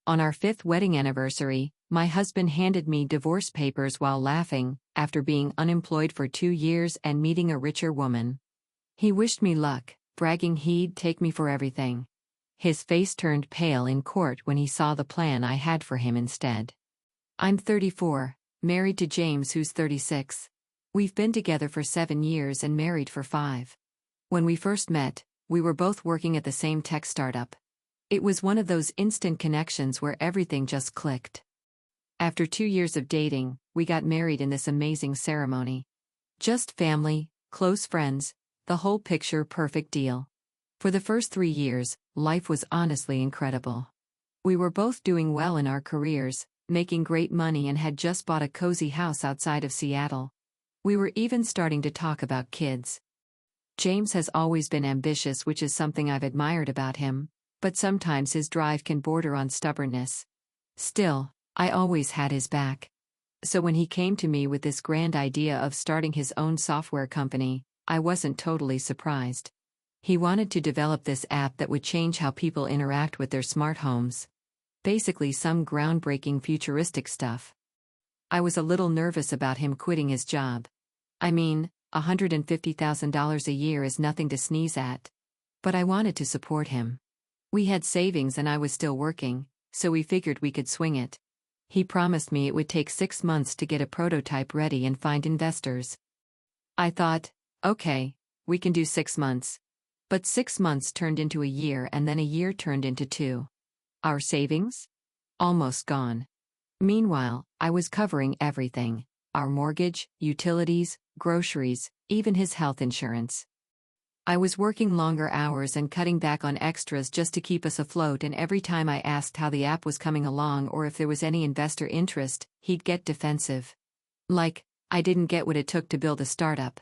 On our 5th wedding anniversary, my husband handed me divorce papers while laughing, after being unemployed for 2 years and meeting a richer woman. He wished me luck, bragging he'd take me for everything. His face turned pale in court when he saw the plan I had for him instead. I'm 34, married to James who's 36. We've been together for 7 years and married for 5. When we first met, we were both working at the same tech startup. It was one of those instant connections where everything just clicked. After 2 years of dating, we got married in this amazing ceremony. Just family, close friends, the whole picture perfect deal. For the first 3 years, life was honestly incredible. We were both doing well in our careers, making great money and had just bought a cozy house outside of Seattle. We were even starting to talk about kids. James has always been ambitious, which is something I've admired about him, but sometimes his drive can border on stubbornness. Still, I always had his back. So when he came to me with this grand idea of starting his own software company, I wasn't totally surprised. He wanted to develop this app that would change how people interact with their smart homes. Basically some groundbreaking futuristic stuff. I was a little nervous about him quitting his job. I mean, $150,000 a year is nothing to sneeze at. But I wanted to support him. We had savings and I was still working, so we figured we could swing it. He promised me it would take 6 months to get a prototype ready and find investors. I thought, okay, we can do 6 months. But 6 months turned into a year and then a year turned into 2. Our savings? Almost gone. Meanwhile, I was covering everything: our mortgage, utilities, groceries, even his health insurance. I was working longer hours and cutting back on extras just to keep us afloat, and every time I asked how the app was coming along or if there was any investor interest, he'd get defensive. Like, I didn't get what it took to build a startup.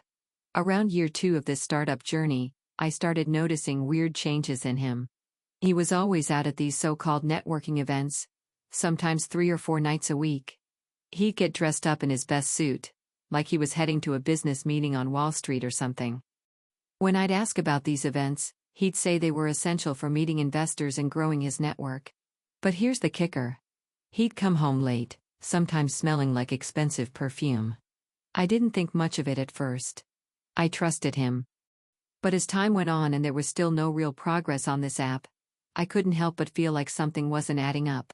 Around year 2 of this startup journey, I started noticing weird changes in him. He was always out at these so-called networking events, sometimes 3 or 4 nights a week. He'd get dressed up in his best suit, like he was heading to a business meeting on Wall Street or something. When I'd ask about these events, he'd say they were essential for meeting investors and growing his network. But here's the kicker. He'd come home late, sometimes smelling like expensive perfume. I didn't think much of it at first. I trusted him. But as time went on and there was still no real progress on this app, I couldn't help but feel like something wasn't adding up.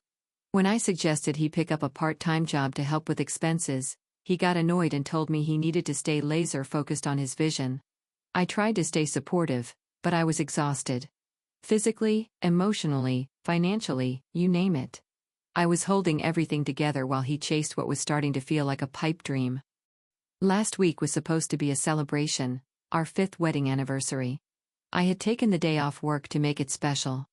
When I suggested he pick up a part-time job to help with expenses, he got annoyed and told me he needed to stay laser-focused on his vision. I tried to stay supportive, but I was exhausted. Physically, emotionally, financially, you name it. I was holding everything together while he chased what was starting to feel like a pipe dream. Last week was supposed to be a celebration, our 5th wedding anniversary. I had taken the day off work to make it special.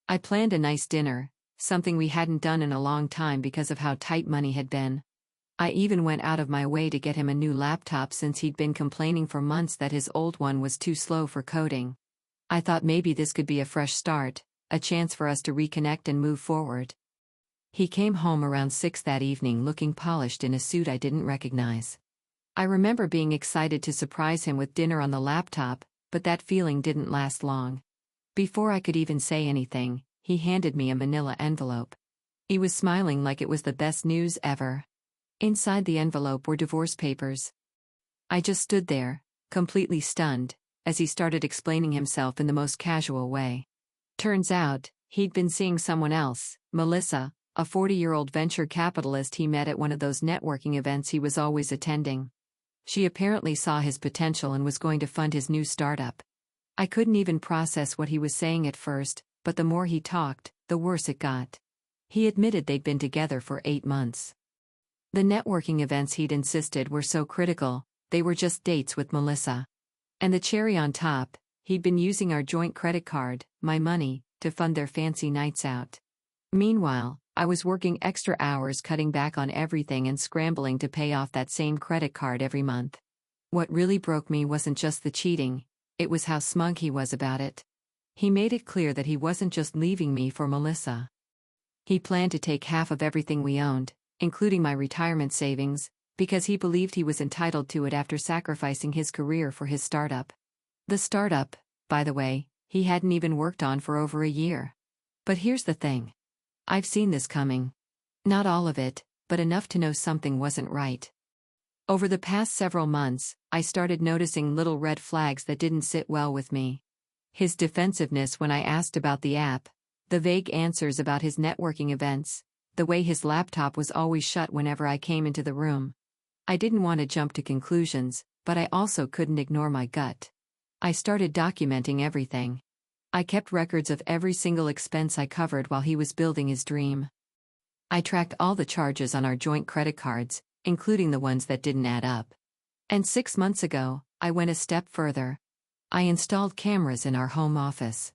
I planned a nice dinner, something we hadn't done in a long time because of how tight money had been. I even went out of my way to get him a new laptop since he'd been complaining for months that his old one was too slow for coding. I thought maybe this could be a fresh start, a chance for us to reconnect and move forward. He came home around 6 that evening looking polished in a suit I didn't recognize. I remember being excited to surprise him with dinner on the laptop, but that feeling didn't last long. Before I could even say anything, he handed me a manila envelope. He was smiling like it was the best news ever. Inside the envelope were divorce papers. I just stood there, completely stunned, as he started explaining himself in the most casual way. Turns out, he'd been seeing someone else, Melissa, a 40-year-old venture capitalist he met at one of those networking events he was always attending. She apparently saw his potential and was going to fund his new startup. I couldn't even process what he was saying at first, but the more he talked, the worse it got. He admitted they'd been together for 8 months. The networking events he'd insisted were so critical, they were just dates with Melissa. And the cherry on top, he'd been using our joint credit card, my money, to fund their fancy nights out. Meanwhile, I was working extra hours cutting back on everything and scrambling to pay off that same credit card every month. What really broke me wasn't just the cheating, it was how smug he was about it. He made it clear that he wasn't just leaving me for Melissa. He planned to take half of everything we owned, including my retirement savings, because he believed he was entitled to it after sacrificing his career for his startup. The startup, by the way, he hadn't even worked on for over a year. But here's the thing. I've seen this coming. Not all of it, but enough to know something wasn't right. Over the past several months, I started noticing little red flags that didn't sit well with me. His defensiveness when I asked about the app, the vague answers about his networking events, the way his laptop was always shut whenever I came into the room. I didn't want to jump to conclusions, but I also couldn't ignore my gut. I started documenting everything. I kept records of every single expense I covered while he was building his dream. I tracked all the charges on our joint credit cards, including the ones that didn't add up. And 6 months ago, I went a step further. I installed cameras in our home office.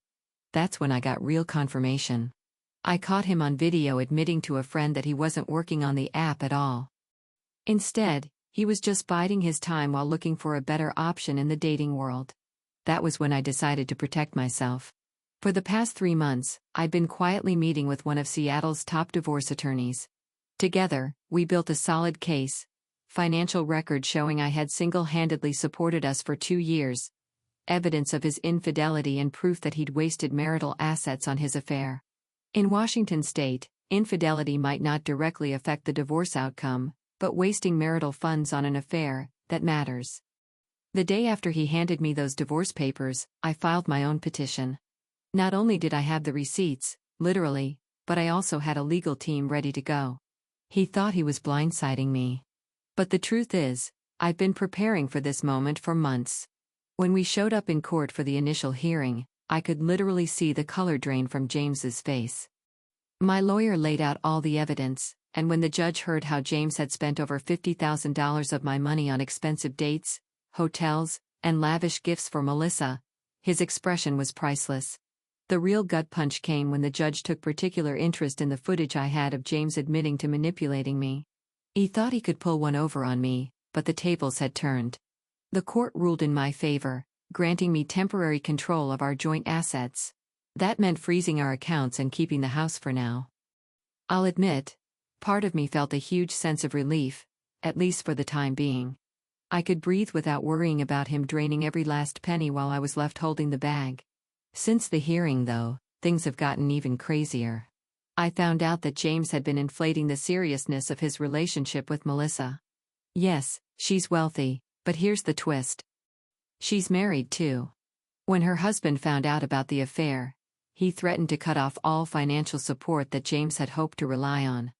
That's when I got real confirmation. I caught him on video admitting to a friend that he wasn't working on the app at all. Instead, he was just biding his time while looking for a better option in the dating world. That was when I decided to protect myself. For the past 3 months, I'd been quietly meeting with one of Seattle's top divorce attorneys. Together, we built a solid case, financial record showing I had single-handedly supported us for 2 years, evidence of his infidelity and proof that he'd wasted marital assets on his affair. In Washington state, infidelity might not directly affect the divorce outcome, but wasting marital funds on an affair, that matters. The day after he handed me those divorce papers, I filed my own petition. Not only did I have the receipts, literally, but I also had a legal team ready to go. He thought he was blindsiding me. But the truth is, I've been preparing for this moment for months. When we showed up in court for the initial hearing, I could literally see the color drain from James's face. My lawyer laid out all the evidence, and when the judge heard how James had spent over $50,000 of my money on expensive dates, hotels, and lavish gifts for Melissa, his expression was priceless. The real gut punch came when the judge took particular interest in the footage I had of James admitting to manipulating me. He thought he could pull one over on me, but the tables had turned. The court ruled in my favor, granting me temporary control of our joint assets. That meant freezing our accounts and keeping the house for now. I'll admit, part of me felt a huge sense of relief, at least for the time being. I could breathe without worrying about him draining every last penny while I was left holding the bag. Since the hearing, though, things have gotten even crazier. I found out that James had been inflating the seriousness of his relationship with Melissa. Yes, she's wealthy, but here's the twist. She's married too. When her husband found out about the affair, he threatened to cut off all financial support that James had hoped to rely on.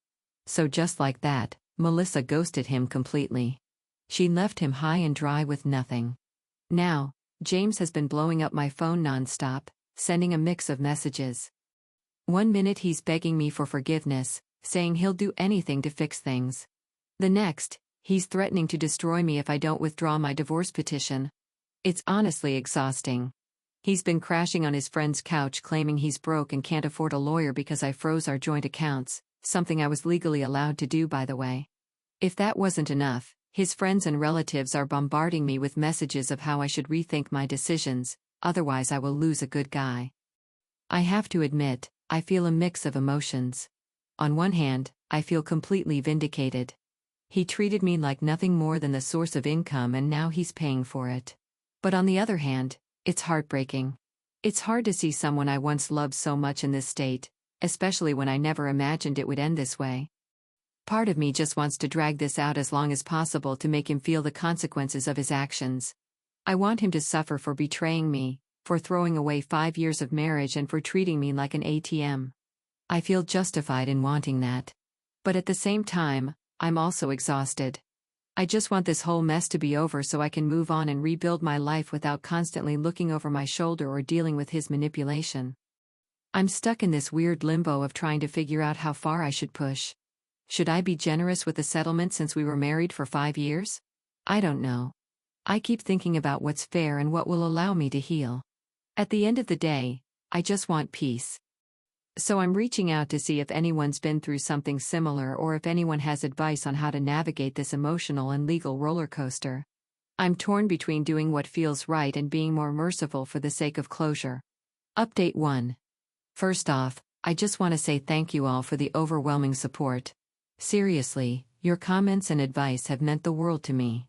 So just like that, Melissa ghosted him completely. She left him high and dry with nothing. Now, James has been blowing up my phone nonstop, sending a mix of messages. One minute he's begging me for forgiveness, saying he'll do anything to fix things. The next, he's threatening to destroy me if I don't withdraw my divorce petition. It's honestly exhausting. He's been crashing on his friend's couch claiming he's broke and can't afford a lawyer because I froze our joint accounts, something I was legally allowed to do, by the way. If that wasn't enough, his friends and relatives are bombarding me with messages of how I should rethink my decisions, otherwise I will lose a good guy. I have to admit, I feel a mix of emotions. On one hand, I feel completely vindicated. He treated me like nothing more than the source of income and now he's paying for it. But on the other hand, it's heartbreaking. It's hard to see someone I once loved so much in this state, especially when I never imagined it would end this way. Part of me just wants to drag this out as long as possible to make him feel the consequences of his actions. I want him to suffer for betraying me, for throwing away 5 years of marriage and for treating me like an ATM. I feel justified in wanting that. But at the same time, I'm also exhausted. I just want this whole mess to be over so I can move on and rebuild my life without constantly looking over my shoulder or dealing with his manipulation. I'm stuck in this weird limbo of trying to figure out how far I should push. Should I be generous with the settlement since we were married for 5 years? I don't know. I keep thinking about what's fair and what will allow me to heal. At the end of the day, I just want peace. So I'm reaching out to see if anyone's been through something similar or if anyone has advice on how to navigate this emotional and legal roller coaster. I'm torn between doing what feels right and being more merciful for the sake of closure. Update 1. First off, I just want to say thank you all for the overwhelming support. Seriously, your comments and advice have meant the world to me.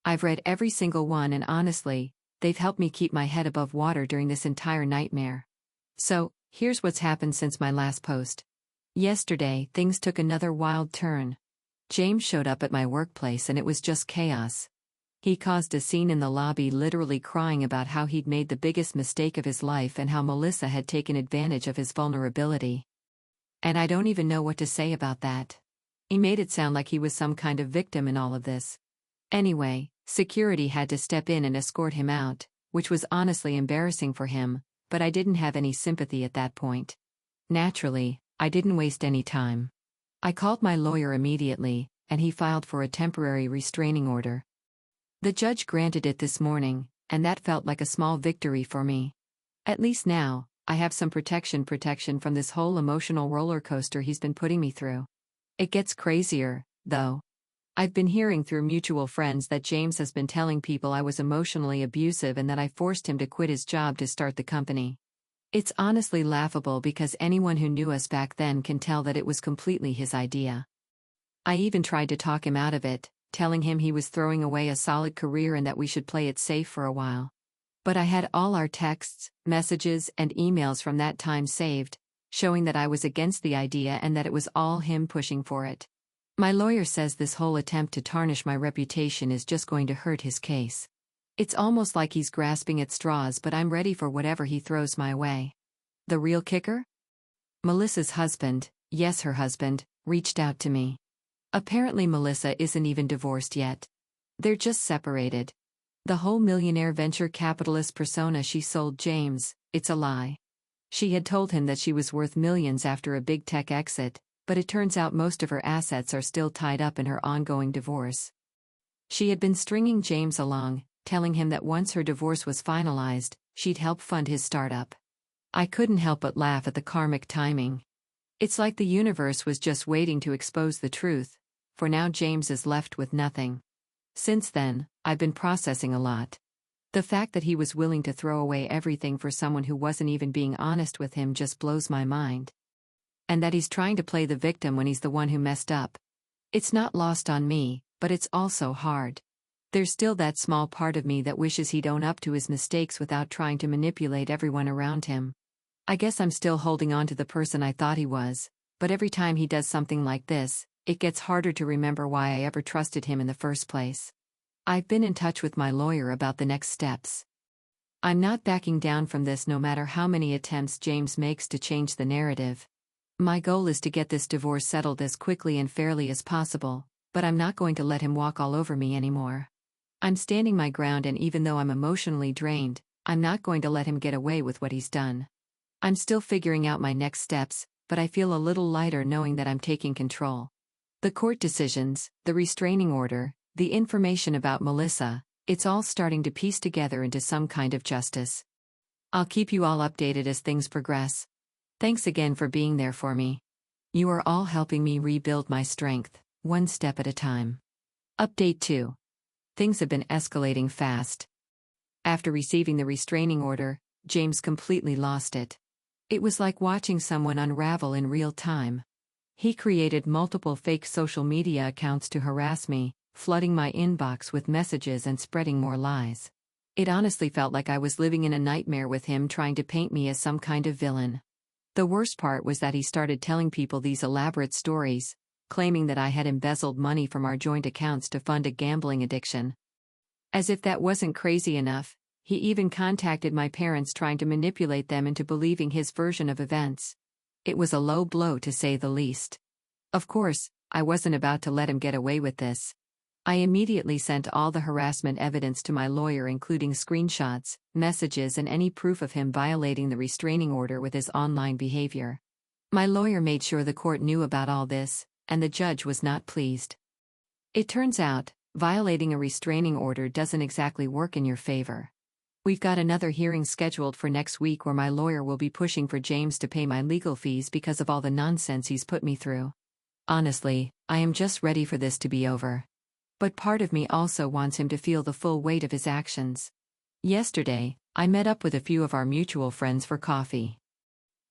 I've read every single one and honestly, they've helped me keep my head above water during this entire nightmare. So, here's what's happened since my last post. Yesterday, things took another wild turn. James showed up at my workplace and it was just chaos. He caused a scene in the lobby, literally crying about how he'd made the biggest mistake of his life and how Melissa had taken advantage of his vulnerability. And I don't even know what to say about that. He made it sound like he was some kind of victim in all of this. Anyway, security had to step in and escort him out, which was honestly embarrassing for him, but I didn't have any sympathy at that point. Naturally, I didn't waste any time. I called my lawyer immediately, and he filed for a temporary restraining order. The judge granted it this morning, and that felt like a small victory for me. At least now, I have some protection from this whole emotional roller coaster he's been putting me through. It gets crazier, though. I've been hearing through mutual friends that James has been telling people I was emotionally abusive and that I forced him to quit his job to start the company. It's honestly laughable because anyone who knew us back then can tell that it was completely his idea. I even tried to talk him out of it, telling him he was throwing away a solid career and that we should play it safe for a while. But I had all our texts, messages, and emails from that time saved, showing that I was against the idea and that it was all him pushing for it. My lawyer says this whole attempt to tarnish my reputation is just going to hurt his case. It's almost like he's grasping at straws, but I'm ready for whatever he throws my way. The real kicker? Melissa's husband, yes, her husband, reached out to me. Apparently Melissa isn't even divorced yet. They're just separated. The whole millionaire venture capitalist persona she sold James, it's a lie. She had told him that she was worth millions after a big tech exit, but it turns out most of her assets are still tied up in her ongoing divorce. She had been stringing James along, telling him that once her divorce was finalized, she'd help fund his startup. I couldn't help but laugh at the karmic timing. It's like the universe was just waiting to expose the truth, for now James is left with nothing. Since then, I've been processing a lot. The fact that he was willing to throw away everything for someone who wasn't even being honest with him just blows my mind. And that he's trying to play the victim when he's the one who messed up. It's not lost on me, but it's also hard. There's still that small part of me that wishes he'd own up to his mistakes without trying to manipulate everyone around him. I guess I'm still holding on to the person I thought he was, but every time he does something like this, it gets harder to remember why I ever trusted him in the first place. I've been in touch with my lawyer about the next steps. I'm not backing down from this no matter how many attempts James makes to change the narrative. My goal is to get this divorce settled as quickly and fairly as possible, but I'm not going to let him walk all over me anymore. I'm standing my ground, and even though I'm emotionally drained, I'm not going to let him get away with what he's done. I'm still figuring out my next steps, but I feel a little lighter knowing that I'm taking control. The court decisions, the restraining order, the information about Melissa, it's all starting to piece together into some kind of justice. I'll keep you all updated as things progress. Thanks again for being there for me. You are all helping me rebuild my strength, one step at a time. Update 2. Things have been escalating fast. After receiving the restraining order, James completely lost it. It was like watching someone unravel in real time. He created multiple fake social media accounts to harass me, flooding my inbox with messages and spreading more lies. It honestly felt like I was living in a nightmare with him, trying to paint me as some kind of villain. The worst part was that he started telling people these elaborate stories, claiming that I had embezzled money from our joint accounts to fund a gambling addiction. As if that wasn't crazy enough, he even contacted my parents, trying to manipulate them into believing his version of events. It was a low blow to say the least. Of course, I wasn't about to let him get away with this. I immediately sent all the harassment evidence to my lawyer, including screenshots, messages, and any proof of him violating the restraining order with his online behavior. My lawyer made sure the court knew about all this, and the judge was not pleased. It turns out, violating a restraining order doesn't exactly work in your favor. We've got another hearing scheduled for next week where my lawyer will be pushing for James to pay my legal fees because of all the nonsense he's put me through. Honestly, I am just ready for this to be over. But part of me also wants him to feel the full weight of his actions. Yesterday, I met up with a few of our mutual friends for coffee.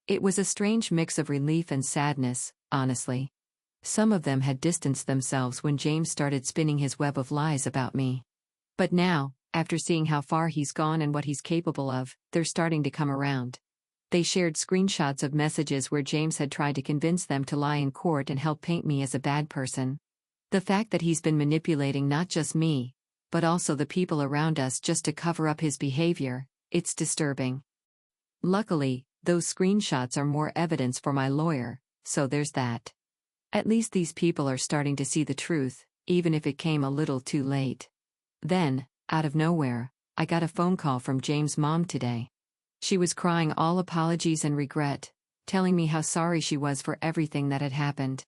It was a strange mix of relief and sadness, honestly. Some of them had distanced themselves when James started spinning his web of lies about me. But now, after seeing how far he's gone and what he's capable of, they're starting to come around. They shared screenshots of messages where James had tried to convince them to lie in court and help paint me as a bad person. The fact that he's been manipulating not just me, but also the people around us just to cover up his behavior, it's disturbing. Luckily, those screenshots are more evidence for my lawyer, so there's that. At least these people are starting to see the truth, even if it came a little too late. Then, out of nowhere, I got a phone call from James' mom today. She was crying all apologies and regret, telling me how sorry she was for everything that had happened.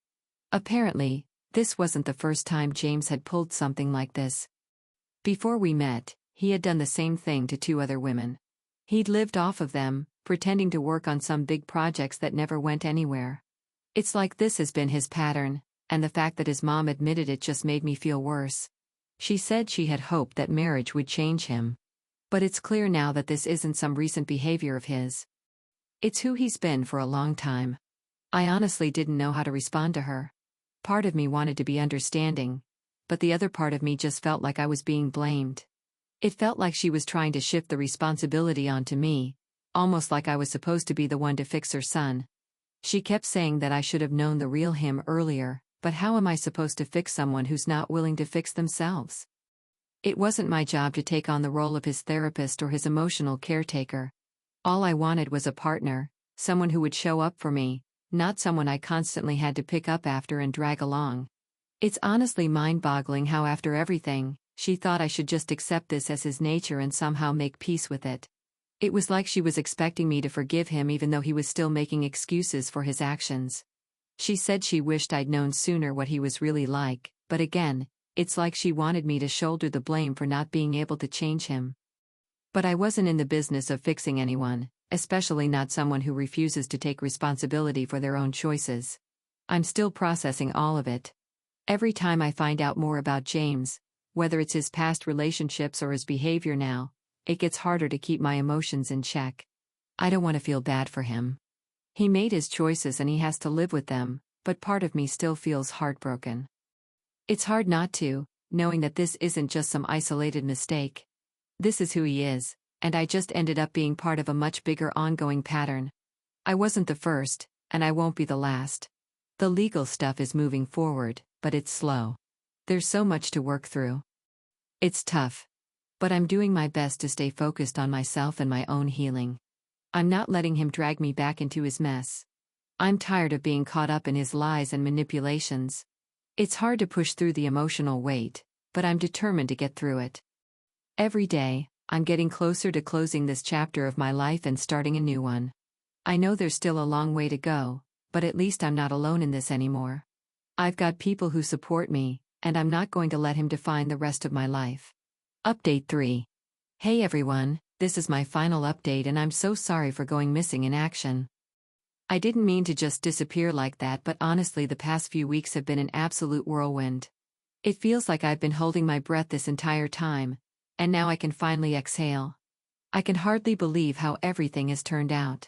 Apparently, this wasn't the first time James had pulled something like this. Before we met, he had done the same thing to 2 other women. He'd lived off of them, pretending to work on some big projects that never went anywhere. It's like this has been his pattern, and the fact that his mom admitted it just made me feel worse. She said she had hoped that marriage would change him. But it's clear now that this isn't some recent behavior of his. It's who he's been for a long time. I honestly didn't know how to respond to her. Part of me wanted to be understanding, but the other part of me just felt like I was being blamed. It felt like she was trying to shift the responsibility onto me, almost like I was supposed to be the one to fix her son. She kept saying that I should have known the real him earlier, but how am I supposed to fix someone who's not willing to fix themselves? It wasn't my job to take on the role of his therapist or his emotional caretaker. All I wanted was a partner, someone who would show up for me, not someone I constantly had to pick up after and drag along. It's honestly mind-boggling how after everything, she thought I should just accept this as his nature and somehow make peace with it. It was like she was expecting me to forgive him even though he was still making excuses for his actions. She said she wished I'd known sooner what he was really like, but again, it's like she wanted me to shoulder the blame for not being able to change him. But I wasn't in the business of fixing anyone, especially not someone who refuses to take responsibility for their own choices. I'm still processing all of it. Every time I find out more about James, whether it's his past relationships or his behavior now, it gets harder to keep my emotions in check. I don't want to feel bad for him. He made his choices and he has to live with them, but part of me still feels heartbroken. It's hard not to, knowing that this isn't just some isolated mistake. This is who he is, and I just ended up being part of a much bigger ongoing pattern. I wasn't the first, and I won't be the last. The legal stuff is moving forward, but it's slow. There's so much to work through. It's tough. But I'm doing my best to stay focused on myself and my own healing. I'm not letting him drag me back into his mess. I'm tired of being caught up in his lies and manipulations. It's hard to push through the emotional weight, but I'm determined to get through it. Every day, I'm getting closer to closing this chapter of my life and starting a new one. I know there's still a long way to go, but at least I'm not alone in this anymore. I've got people who support me, and I'm not going to let him define the rest of my life. Update 3. Hey everyone, this is my final update and I'm so sorry for going missing in action. I didn't mean to just disappear like that, but honestly the past few weeks have been an absolute whirlwind. It feels like I've been holding my breath this entire time, and now I can finally exhale. I can hardly believe how everything has turned out.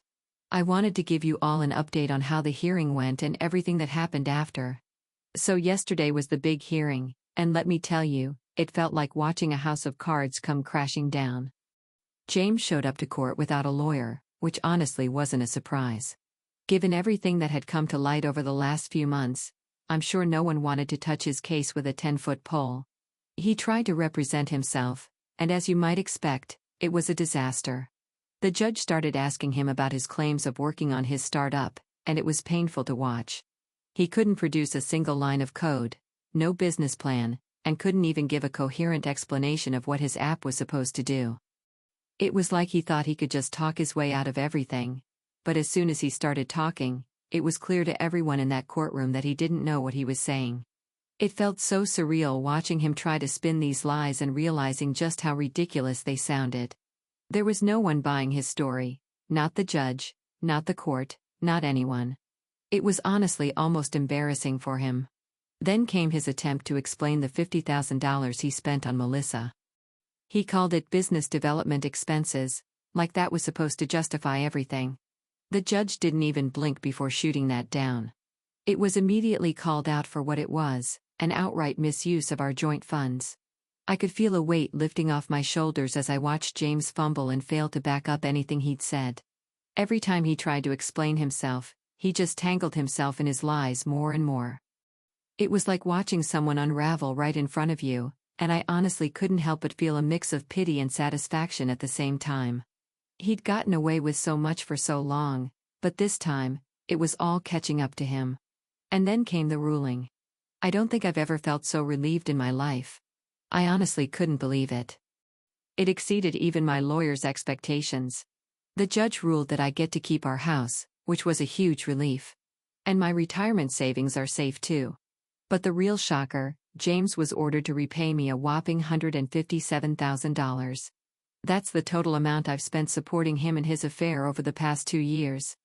I wanted to give you all an update on how the hearing went and everything that happened after. So yesterday was the big hearing, and let me tell you, it felt like watching a house of cards come crashing down. James showed up to court without a lawyer, which honestly wasn't a surprise. Given everything that had come to light over the last few months, I'm sure no one wanted to touch his case with a 10-foot pole. He tried to represent himself, and as you might expect, it was a disaster. The judge started asking him about his claims of working on his startup, and it was painful to watch. He couldn't produce a single line of code, no business plan, and couldn't even give a coherent explanation of what his app was supposed to do. It was like he thought he could just talk his way out of everything, but as soon as he started talking, it was clear to everyone in that courtroom that he didn't know what he was saying. It felt so surreal watching him try to spin these lies and realizing just how ridiculous they sounded. There was no one buying his story, not the judge, not the court, not anyone. It was honestly almost embarrassing for him. Then came his attempt to explain the $50,000 he spent on Melissa. He called it business development expenses, like that was supposed to justify everything. The judge didn't even blink before shooting that down. It was immediately called out for what it was, an outright misuse of our joint funds. I could feel a weight lifting off my shoulders as I watched James fumble and fail to back up anything he'd said. Every time he tried to explain himself, he just tangled himself in his lies more and more. It was like watching someone unravel right in front of you, and I honestly couldn't help but feel a mix of pity and satisfaction at the same time. He'd gotten away with so much for so long, but this time, it was all catching up to him. And then came the ruling. I don't think I've ever felt so relieved in my life. I honestly couldn't believe it. It exceeded even my lawyer's expectations. The judge ruled that I get to keep our house, which was a huge relief. And my retirement savings are safe too. But the real shocker, James was ordered to repay me a whopping $157,000. That's the total amount I've spent supporting him in his affair over the past 2 years.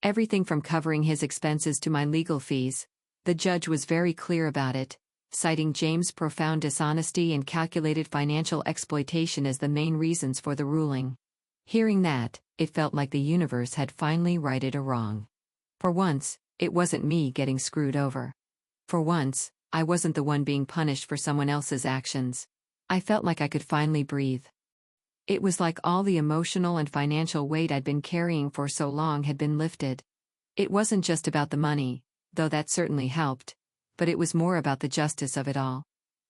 Everything from covering his expenses to my legal fees. The judge was very clear about it, citing James' profound dishonesty and calculated financial exploitation as the main reasons for the ruling. Hearing that, it felt like the universe had finally righted a wrong. For once, it wasn't me getting screwed over. For once, I wasn't the one being punished for someone else's actions. I felt like I could finally breathe. It was like all the emotional and financial weight I'd been carrying for so long had been lifted. It wasn't just about the money, though that certainly helped, but it was more about the justice of it all.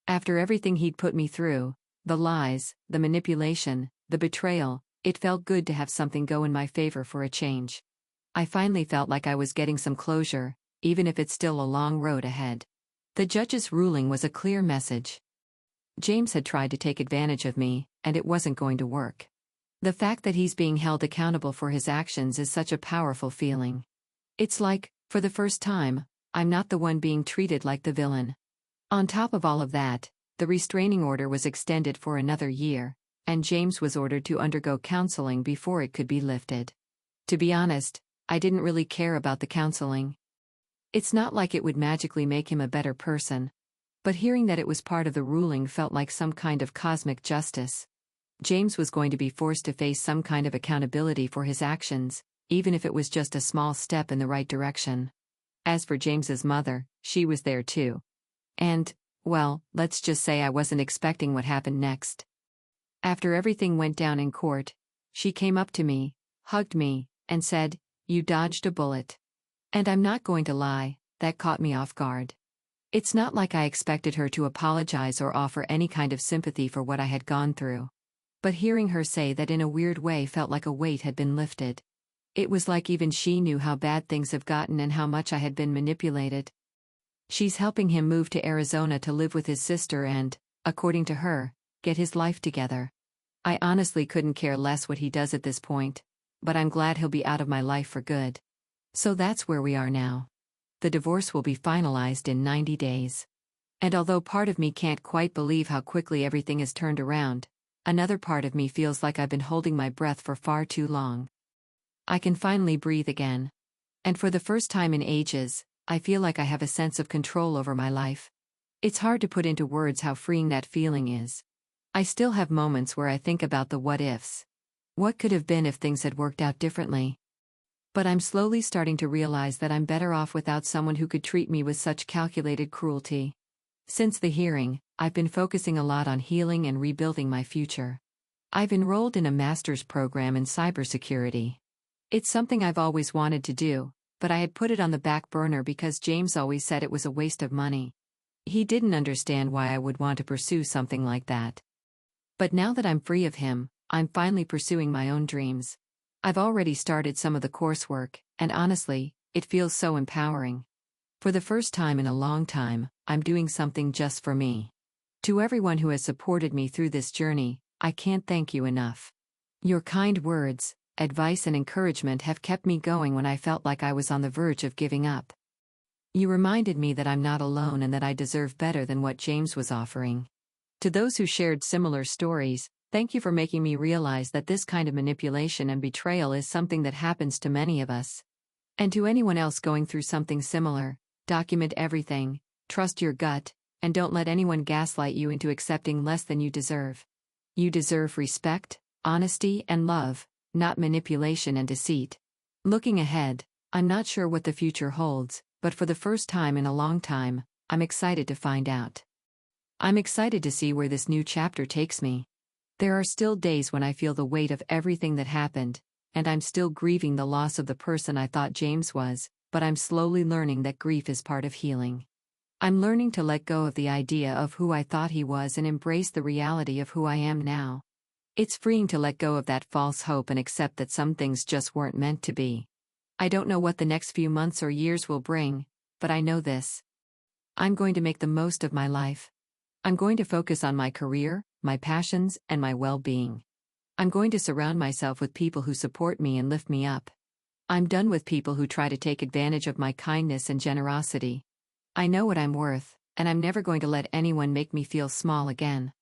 After everything he'd put me through, the lies, the manipulation, the betrayal, it felt good to have something go in my favor for a change. I finally felt like I was getting some closure, even if it's still a long road ahead. The judge's ruling was a clear message. James had tried to take advantage of me, and it wasn't going to work. The fact that he's being held accountable for his actions is such a powerful feeling. It's like, for the first time, I'm not the one being treated like the villain. On top of all of that, the restraining order was extended for another year, and James was ordered to undergo counseling before it could be lifted. To be honest, I didn't really care about the counseling. It's not like it would magically make him a better person. But hearing that it was part of the ruling felt like some kind of cosmic justice. James was going to be forced to face some kind of accountability for his actions, even if it was just a small step in the right direction. As for James's mother, she was there too. And, well, let's just say I wasn't expecting what happened next. After everything went down in court, she came up to me, hugged me, and said, "You dodged a bullet." And I'm not going to lie, that caught me off guard. It's not like I expected her to apologize or offer any kind of sympathy for what I had gone through. But hearing her say that in a weird way felt like a weight had been lifted. It was like even she knew how bad things have gotten and how much I had been manipulated. She's helping him move to Arizona to live with his sister and, according to her, get his life together. I honestly couldn't care less what he does at this point, but I'm glad he'll be out of my life for good. So that's where we are now. The divorce will be finalized in 90 days. And although part of me can't quite believe how quickly everything has turned around, another part of me feels like I've been holding my breath for far too long. I can finally breathe again. And for the first time in ages, I feel like I have a sense of control over my life. It's hard to put into words how freeing that feeling is. I still have moments where I think about the what-ifs. What could have been if things had worked out differently? But I'm slowly starting to realize that I'm better off without someone who could treat me with such calculated cruelty. Since the hearing, I've been focusing a lot on healing and rebuilding my future. I've enrolled in a master's program in cybersecurity. It's something I've always wanted to do, but I had put it on the back burner because James always said it was a waste of money. He didn't understand why I would want to pursue something like that. But now that I'm free of him, I'm finally pursuing my own dreams. I've already started some of the coursework, and honestly, it feels so empowering. For the first time in a long time, I'm doing something just for me. To everyone who has supported me through this journey, I can't thank you enough. Your kind words, advice and encouragement have kept me going when I felt like I was on the verge of giving up. You reminded me that I'm not alone and that I deserve better than what James was offering. To those who shared similar stories, thank you for making me realize that this kind of manipulation and betrayal is something that happens to many of us. And to anyone else going through something similar, document everything, trust your gut, and don't let anyone gaslight you into accepting less than you deserve. You deserve respect, honesty, and love, not manipulation and deceit. Looking ahead, I'm not sure what the future holds, but for the first time in a long time, I'm excited to find out. I'm excited to see where this new chapter takes me. There are still days when I feel the weight of everything that happened, and I'm still grieving the loss of the person I thought James was, but I'm slowly learning that grief is part of healing. I'm learning to let go of the idea of who I thought he was and embrace the reality of who I am now. It's freeing to let go of that false hope and accept that some things just weren't meant to be. I don't know what the next few months or years will bring, but I know this. I'm going to make the most of my life. I'm going to focus on my career, my passions, and my well-being. I'm going to surround myself with people who support me and lift me up. I'm done with people who try to take advantage of my kindness and generosity. I know what I'm worth, and I'm never going to let anyone make me feel small again.